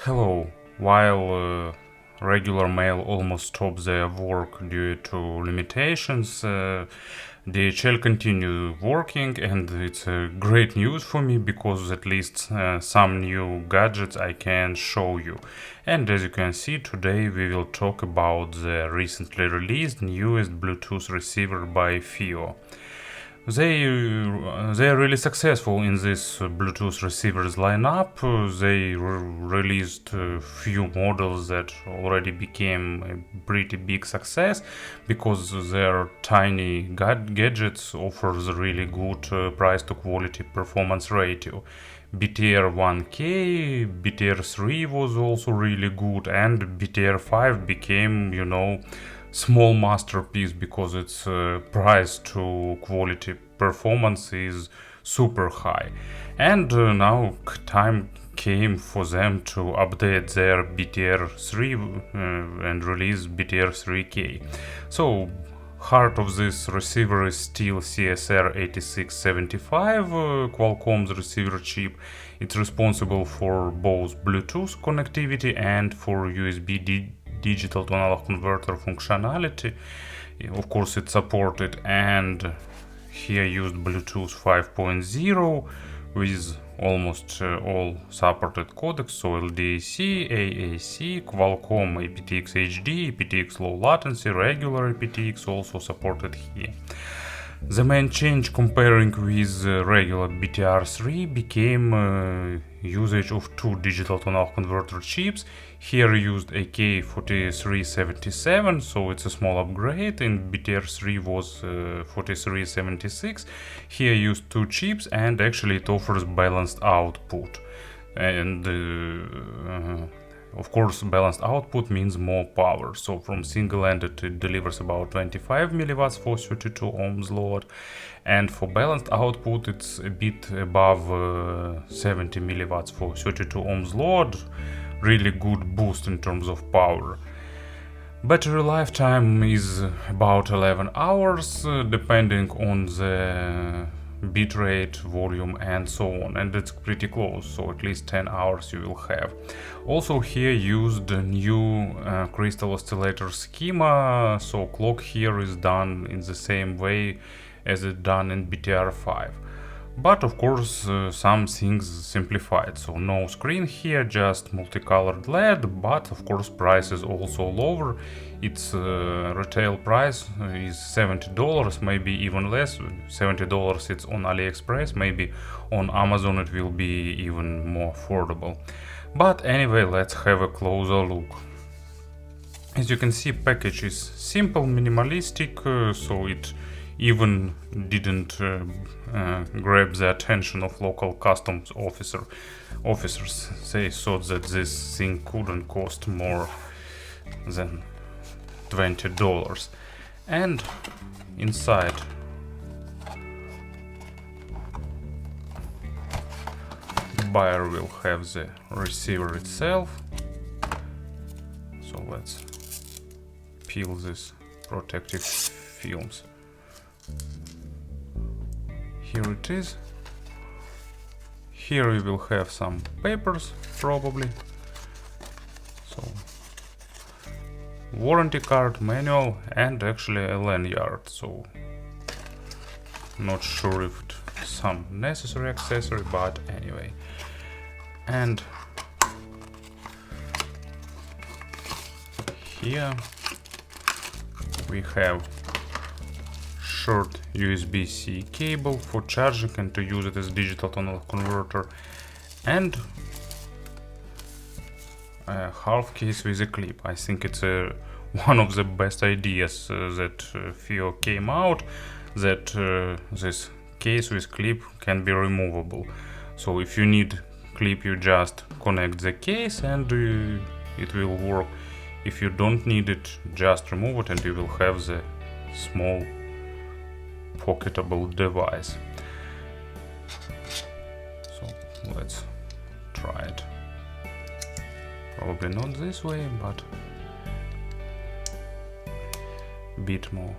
Hello. While regular mail almost stopped their work due to limitations, DHL continue working, and it's great news for me because at least some new gadgets I can show you. And as you can see, today we will talk about the recently released newest Bluetooth receiver by FiiO. They are really successful in this Bluetooth receivers lineup. They released a few models that already became a pretty big success because their tiny gadgets offers a really good price to quality performance ratio. BTR1K, BTR3 was also really good, and BTR5 became, small masterpiece because its price to quality performance is super high. And now time came for them to update their BTR3 and release BTR3K. So heart of this receiver is still CSR8675, Qualcomm's receiver chip. It's responsible for both Bluetooth connectivity and for USB digital to analog converter functionality. Of course, it's supported, and here used Bluetooth 5.0 with almost all supported codecs, so LDAC, AAC, Qualcomm aptX HD, aptX low latency, regular aptX also supported here. The main change comparing with regular BTR3 became usage of two digital to analog converter chips. Here used AK4377, so it's a small upgrade. In BTR3 was 4376. Here used two chips, and actually it offers balanced output. And of course, balanced output means more power. So from single-ended it delivers about 25 milliwatts for 32 ohms load, and for balanced output it's a bit above 70 milliwatts for 32 ohms load. Really good boost in terms of power. Battery lifetime is about 11 hours, depending on the bitrate, volume, and so on, and it's pretty close, so at least 10 hours you will have. Also here used a new crystal oscillator schema, so clock here is done in the same way as it done in BTR5. But of course some things simplified, so no screen here, just multicolored LED, but of course price is also lower. Its retail price is $70, maybe even less. $70 it's on AliExpress, maybe on Amazon it will be even more affordable. But anyway, let's have a closer look. As you can see, package is simple, minimalistic, so it even didn't grab the attention of local customs officers. They thought that this thing couldn't cost more than $20. And inside the buyer will have the receiver itself. So let's peel this protective films. Here it is. Here we will have some papers, probably. So, warranty card, manual, and actually a lanyard. So, not sure if it's some necessary accessory, but anyway. And here we have short USB-C cable for charging and to use it as digital to analog converter, and a half case with a clip. I think it's one of the best ideas that FiiO came out, that this case with clip can be removable. So if you need clip, you just connect the case and it will work. If you don't need it, just remove it and you will have the small pocketable device. So let's try it. Probably not this way, but a bit more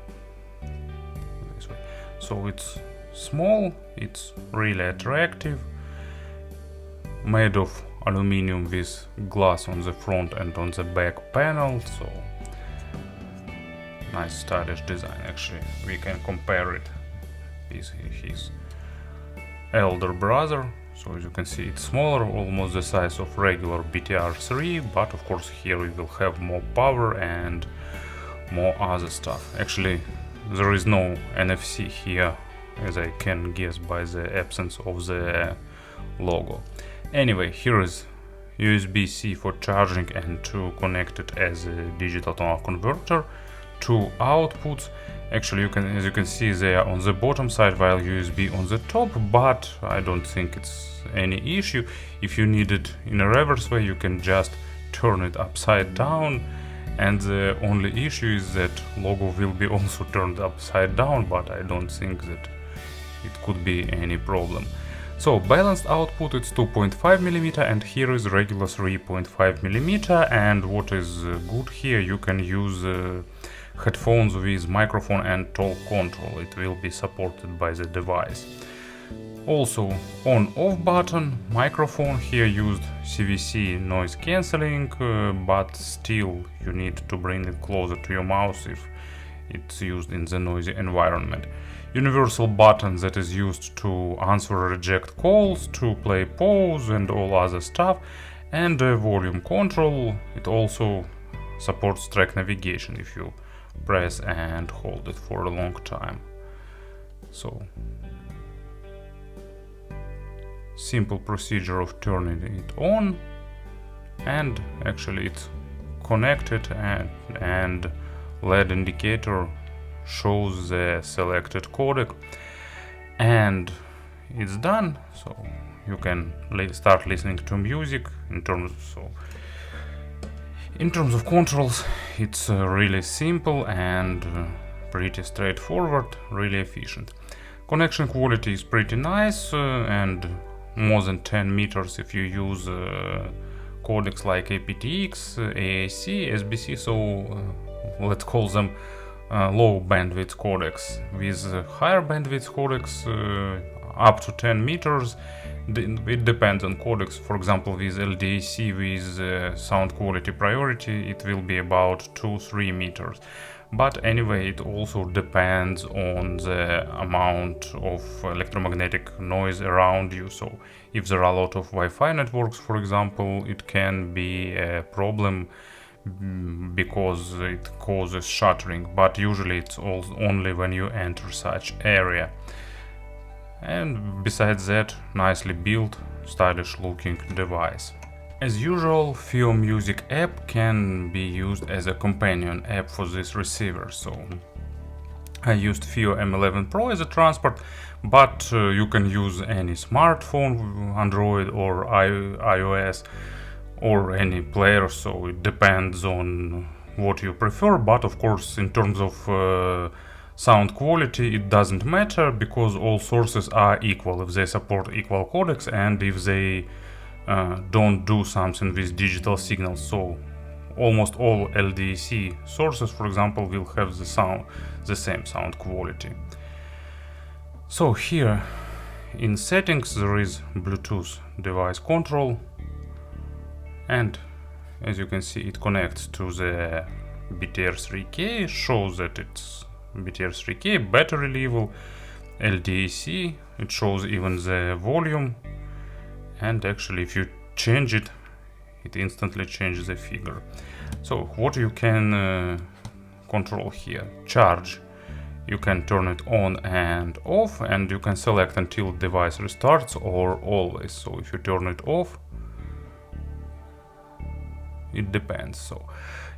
this way. So it's small, it's really attractive, made of aluminum with glass on the front and on the back panel, so nice stylish design. Actually, we can compare it with his elder brother. So as you can see, it's smaller, almost the size of regular BTR3, but of course here we will have more power and more other stuff. Actually, there is no NFC here, as I can guess by the absence of the logo. Anyway, here is USB-C for charging and to connect it as a digital to-analog converter. Two outputs. Actually, as you can see, they are on the bottom side while USB on the top, but I don't think it's any issue. If you need it in a reverse way, you can just turn it upside down, and the only issue is that logo will be also turned upside down, but I don't think that it could be any problem. So balanced output, it's 2.5mm, and here is regular 3.5mm, and what is good here, you can use headphones with microphone and talk control. It will be supported by the device. Also on-off button, microphone here used CVC noise cancelling, but still you need to bring it closer to your mouth if it's used in the noisy environment. Universal button that is used to answer or reject calls, to play pause and all other stuff, and volume control. It also supports track navigation if you press and hold it for a long time. So simple procedure of turning it on, and actually it's connected, and LED indicator shows the selected codec, and it's done. So you can start listening to music. In terms of controls, it's really simple and pretty straightforward, really efficient. Connection quality is pretty nice, and more than 10 meters if you use codecs like aptX, AAC, SBC, so let's call them low bandwidth codecs. With higher bandwidth codecs up to 10 meters, it depends on codecs. For example, with LDAC with sound quality priority, it will be about 2-3 meters. But anyway, it also depends on the amount of electromagnetic noise around you. So if there are a lot of Wi-Fi networks, for example, it can be a problem because it causes shattering, but usually it's only when you enter such area. And besides that, nicely built, stylish looking device. As usual, FiiO Music app can be used as a companion app for this receiver. So I used FiiO M11 Pro as a transport, but you can use any smartphone, Android or iOS, or any player, so it depends on what you prefer. But of course, in terms of sound quality, it doesn't matter, because all sources are equal if they support equal codecs and if they don't do something with digital signals. So almost all LDAC sources, for example, will have the same sound quality. So here in settings there is Bluetooth device control, and as you can see, it connects to the BTR3K, shows that it's BTR3K, battery level, LDAC, it shows even the volume, and actually if you change it, it instantly changes the figure. So what you can control here, charge, you can turn it on and off, and you can select until device restarts or always. So if you turn it off, it depends. So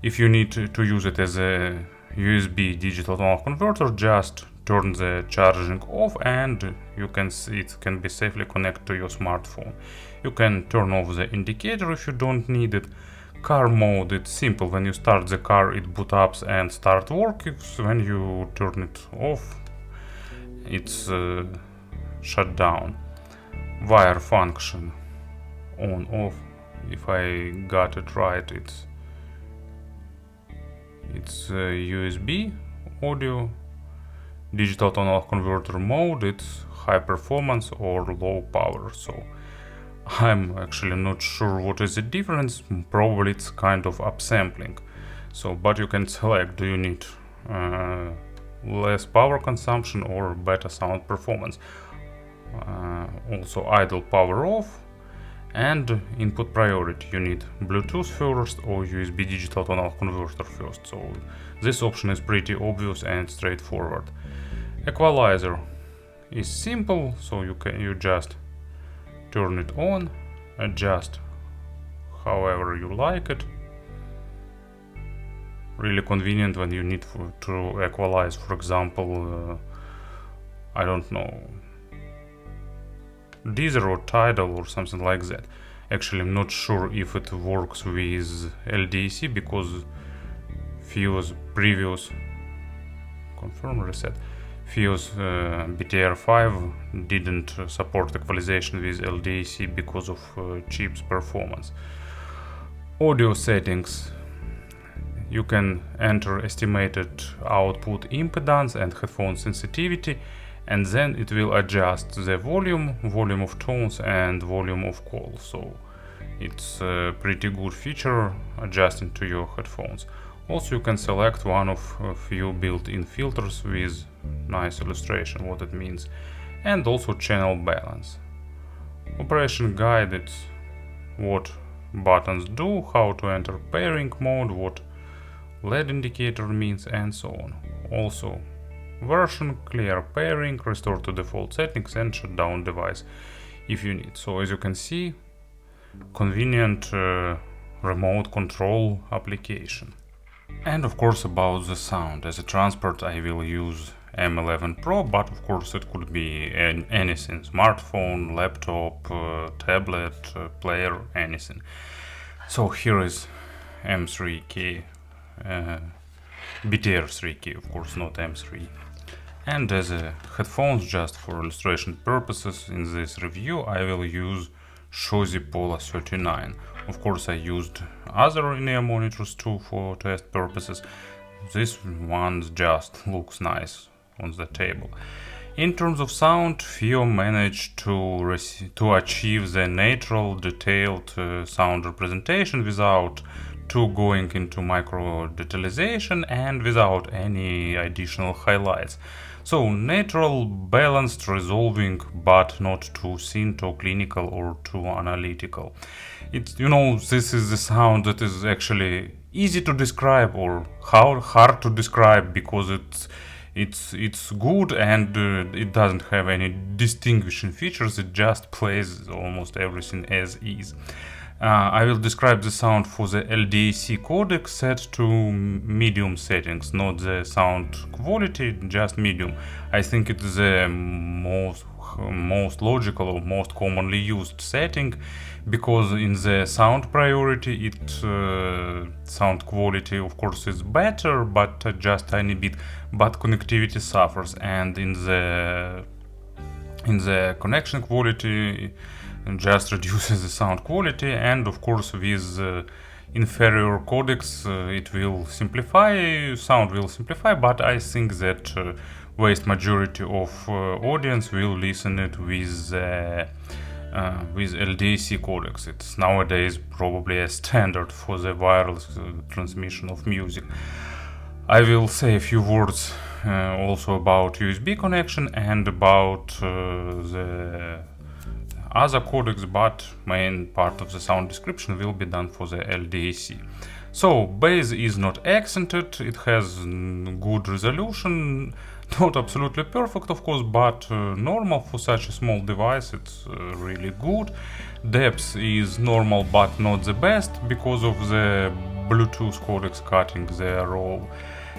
if you need to use it as a USB digital to-analog converter, just turn the charging off, and you can see it can be safely connected to your smartphone. You can turn off the indicator if you don't need it. Car mode, it's simple. When you start the car, it boot up and start working. When you turn it off, it's shut down. Wire function, on off. If I got it right, it's USB audio. Digital to-analog converter mode, it's high performance or low power. So I'm actually not sure what is the difference. Probably it's kind of upsampling. So, but you can select, do you need less power consumption or better sound performance. Also idle power off, and input priority, you need Bluetooth first or USB digital tonal converter first. So this option is pretty obvious and straightforward. Equalizer is simple, so you just turn it on, adjust however you like it. Really convenient when you need to equalize, for example, I don't know, Deezer or Tidal or something like that. Actually, I'm not sure if it works with LDAC because FiiO's previous confirm reset FiiO's BTR5 didn't support equalization with LDAC because of chip's performance. Audio settings. You can enter estimated output impedance and headphone sensitivity, and then it will adjust the volume of tones and volume of calls. So it's a pretty good feature adjusting to your headphones. Also, you can select one of a few built-in filters with nice illustration what it means, and also channel balance. Operation guide, it's what buttons do, how to enter pairing mode, what LED indicator means, and so on. Also version, clear pairing, restore to default settings, and shut down device if you need. So as you can see, convenient remote control application. And of course about the sound. As a transport I will use M11 Pro, but of course it could be anything, smartphone, laptop, tablet, player, anything. So here is M3K, BTR3K, of course, not M3. And as a headphones, just for illustration purposes, in this review I will use Shozi Pola 39. Of course I used other in-ear monitors too for test purposes. This one just looks nice on the table. In terms of sound, FiiO managed to achieve the natural, detailed sound representation without going into micro detalization and without any additional highlights. So natural, balanced, resolving, but not too thin, too clinical or too analytical. It's, you know, this is the sound that is actually easy to describe or hard to describe because it's good and it doesn't have any distinguishing features. It just plays almost everything as is. I will describe the sound for the LDAC codec set to medium settings, not the sound quality, just medium. I think it is the most logical or most commonly used setting, because in the sound priority sound quality of course is better, but just tiny bit, but connectivity suffers, and in the connection quality just reduces the sound quality, and of course with inferior codecs it will simplify, sound will simplify, but I think that vast majority of audience will listen it with LDAC codecs. It's nowadays probably a standard for the wireless transmission of music. I will say a few words also about USB connection and about the other codecs, but main part of the sound description will be done for the LDAC. So bass is not accented, it has good resolution, not absolutely perfect of course, but normal for such a small device. It's really good. Depth is normal but not the best because of the Bluetooth codecs cutting their role.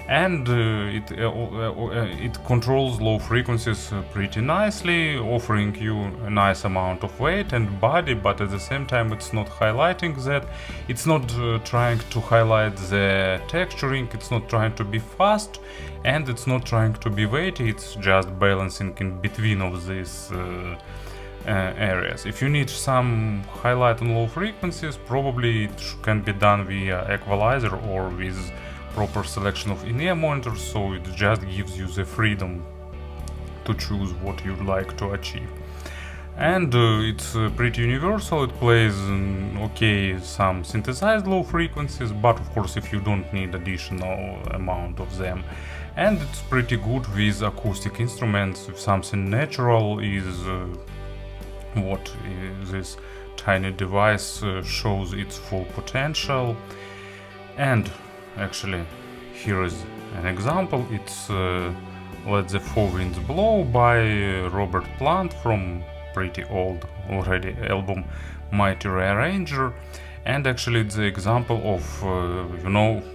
And it controls low frequencies pretty nicely, offering you a nice amount of weight and body, but at the same time it's not highlighting that. It's not trying to highlight the texturing, it's not trying to be fast, and it's not trying to be weighty, it's just balancing in between of these areas. If you need some highlight on low frequencies, probably it can be done via equalizer or with proper selection of in-ear monitors, so it just gives you the freedom to choose what you'd like to achieve. And it's pretty universal. It plays okay some synthesized low frequencies, but of course if you don't need additional amount of them. And it's pretty good with acoustic instruments. If something natural is what this tiny device shows its full potential. And actually here is an example. It's Let the Four Winds Blow by Robert Plant from pretty old already album Mighty Rearranger. And actually it's the example of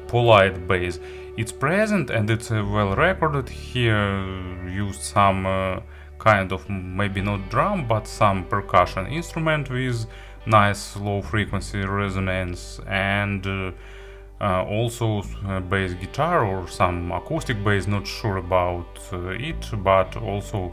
polite bass. It's present and it's well recorded. Here used some kind of, maybe not drum, but some percussion instrument with nice low frequency resonance, and also bass guitar or some acoustic bass, not sure about it, but also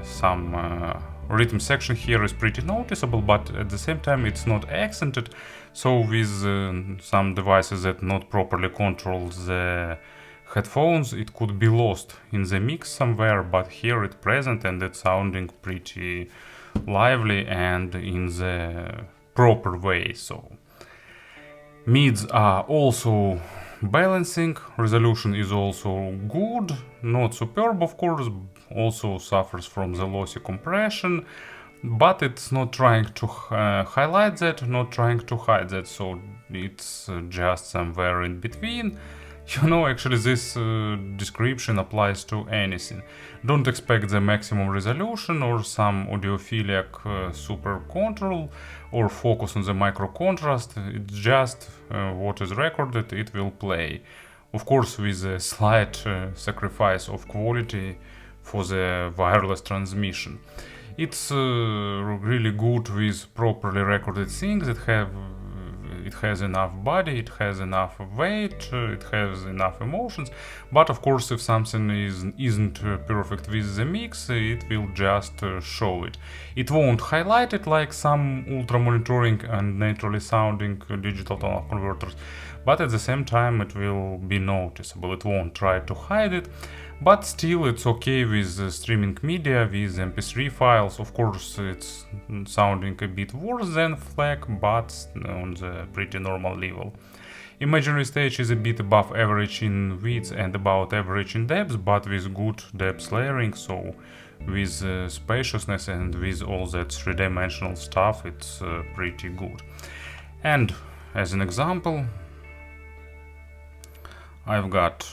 some rhythm section here is pretty noticeable, but at the same time it's not accented. So with some devices that not properly control the headphones, it could be lost in the mix somewhere, but here it's present and it's sounding pretty lively and in the proper way. So mids are also balancing, resolution is also good, not superb of course, also suffers from the lossy compression, but it's not trying to highlight that, not trying to hide that, so it's just somewhere in between. Actually this description applies to anything. Don't expect the maximum resolution or some audiophilic super control or focus on the micro contrast. It's just what is recorded, it will play. Of course with a slight sacrifice of quality for the wireless transmission. It's really good with properly recorded things. It has enough body, it has enough weight, it has enough emotions, but of course if something isn't perfect with the mix, it will just show it. It won't highlight it like some ultra monitoring and naturally sounding digital tonal converters, but at the same time it will be noticeable. It won't try to hide it, but still it's okay with streaming media, with MP3 files. Of course it's sounding a bit worse than FLAC, but on the pretty normal level. Imaginary stage is a bit above average in width and about average in depth, but with good depth layering, so with spaciousness and with all that three-dimensional stuff, it's pretty good. And as an example, I've got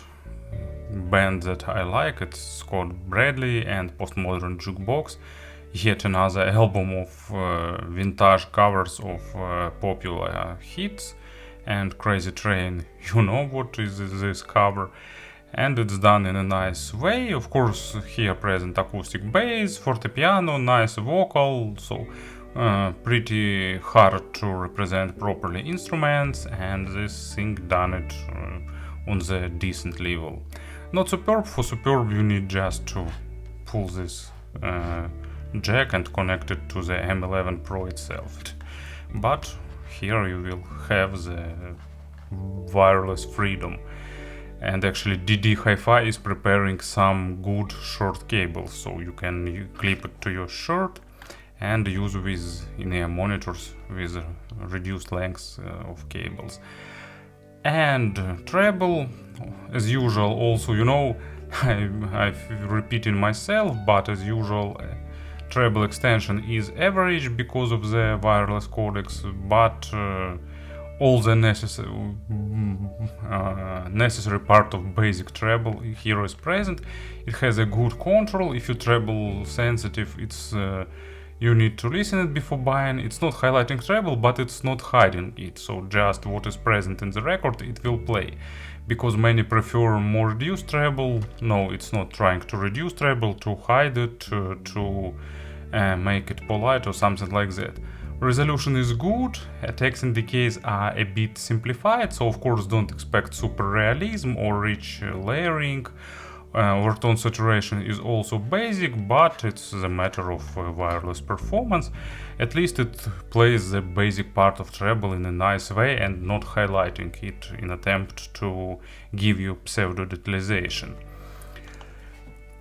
band that I like. It's Scott Bradley and Postmodern Jukebox, yet another album of vintage covers of popular hits. And Crazy Train, you know what is this cover, and it's done in a nice way. Of course here present acoustic bass, fortepiano, nice vocal, so pretty hard to represent properly instruments, and this thing done it on the decent level. Not superb. For superb you need just to pull this jack and connect it to the M11 Pro itself, but here you will have the wireless freedom. And actually DD Hi-Fi is preparing some good short cables, so you can clip it to your shirt and use with in-ear monitors with reduced lengths of cables. And treble, as usual, also, I'm repeating myself, but as usual, treble extension is average because of the wireless codecs, but all the necessary part of basic treble here is present. It has a good control. If you treble sensitive, it's you need to listen it before buying. It's not highlighting treble, but it's not hiding it, so just what is present in the record it will play. Because many prefer more reduced treble, no, it's not trying to reduce treble, to hide it, to make it polite or something like that. Resolution is good, attacks and decays are a bit simplified, so of course don't expect super realism or rich layering. Overtone saturation is also basic, but it's a matter of wireless performance. At least it plays the basic part of treble in a nice way and not highlighting it in attempt to give you pseudo-detalization.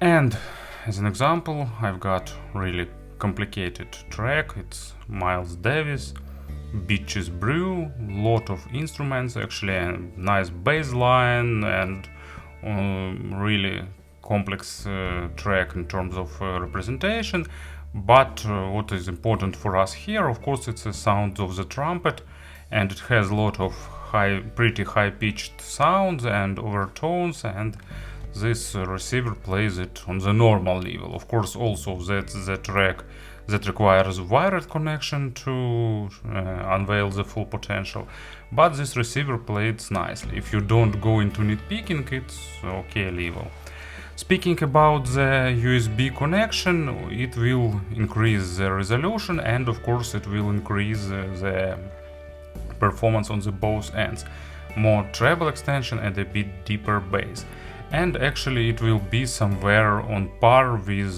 And as an example, I've got really complicated track. It's Miles Davis, Beach's Brew, lot of instruments, actually a nice bass line, and really complex track in terms of representation. But what is important for us here, of course, it's the sound of the trumpet, and it has a lot of pretty high-pitched sounds and overtones, and this receiver plays it on the normal level. Of course, also that's the track that requires wired connection to unveil the full potential, but this receiver plays nicely. If you don't go into nitpicking, it's okay level. Speaking about the USB connection, it will increase the resolution, and of course it will increase the performance on the both ends. More treble extension and a bit deeper bass. And actually it will be somewhere on par with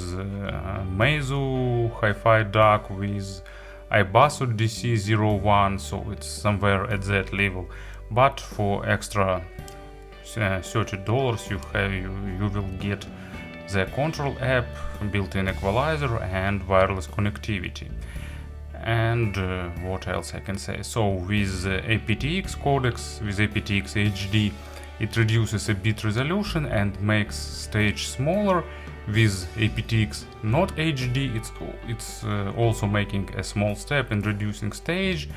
Meizu Hi-Fi DAC, with iBasso DC01, so it's somewhere at that level. But for extra $30 you will get the control app, built-in equalizer, and wireless connectivity. And what else I can say? So with aptX codecs, with aptX HD, it reduces a bit resolution and makes stage smaller. With aptX not HD, it's also making a small step in reducing stage,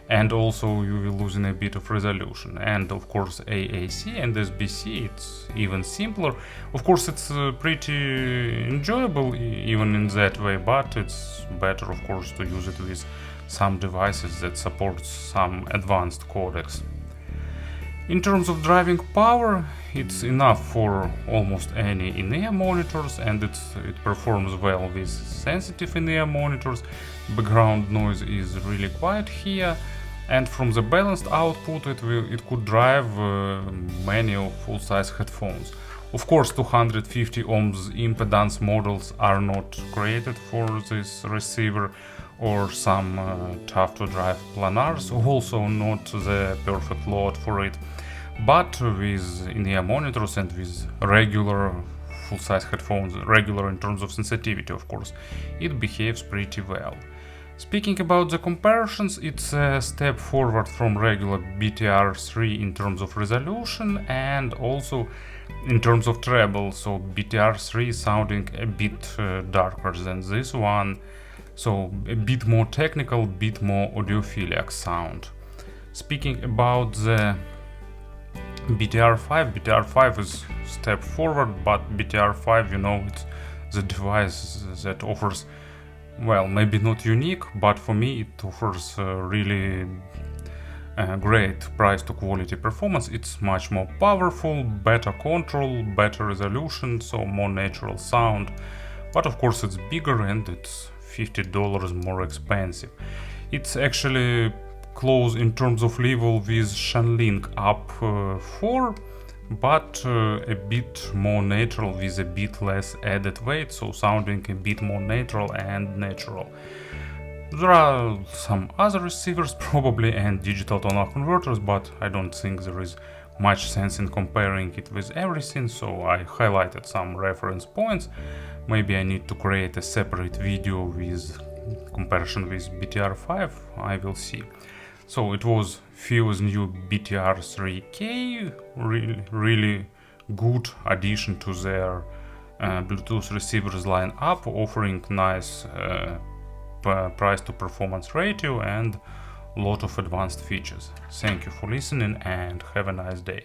and also you will losing a bit of resolution. And of course AAC and SBC, it's even simpler. Of course it's pretty enjoyable even in that way, but it's better of course to use it with some devices that support some advanced codecs. In terms of driving power, it's enough for almost any in-ear monitors, and it performs well with sensitive in-ear monitors. Background noise is really quiet here, and from the balanced output it could drive many full-size headphones. Of course 250 ohms impedance models are not created for this receiver, or some tough to drive planars, also not the perfect load for it. But with in-ear monitors and with regular full-size headphones, regular in terms of sensitivity of course, it behaves pretty well. Speaking about the comparisons, it's a step forward from regular BTR3 in terms of resolution and also in terms of treble, so BTR3 sounding a bit darker than this one, so a bit more technical, bit more audiophilic sound. Speaking about the BTR5 is a step forward, but BTR5, you know, it's the device that offers, well, maybe not unique, but for me it offers really great price to quality performance. It's much more powerful, better control, better resolution, so more natural sound, but of course it's bigger and it's $50 more expensive. It's actually close in terms of level with Shanling Up 4, but a bit more natural with a bit less added weight, so sounding a bit more natural and natural. There are some other receivers probably and digital tonal converters, but I don't think there is much sense in comparing it with everything, so I highlighted some reference points. Maybe I need to create a separate video with comparison with BTR5, I will see. So it was FiiO's new BTR3K, really good addition to their Bluetooth receivers lineup, offering nice price to performance ratio and a lot of advanced features. Thank you for listening and have a nice day.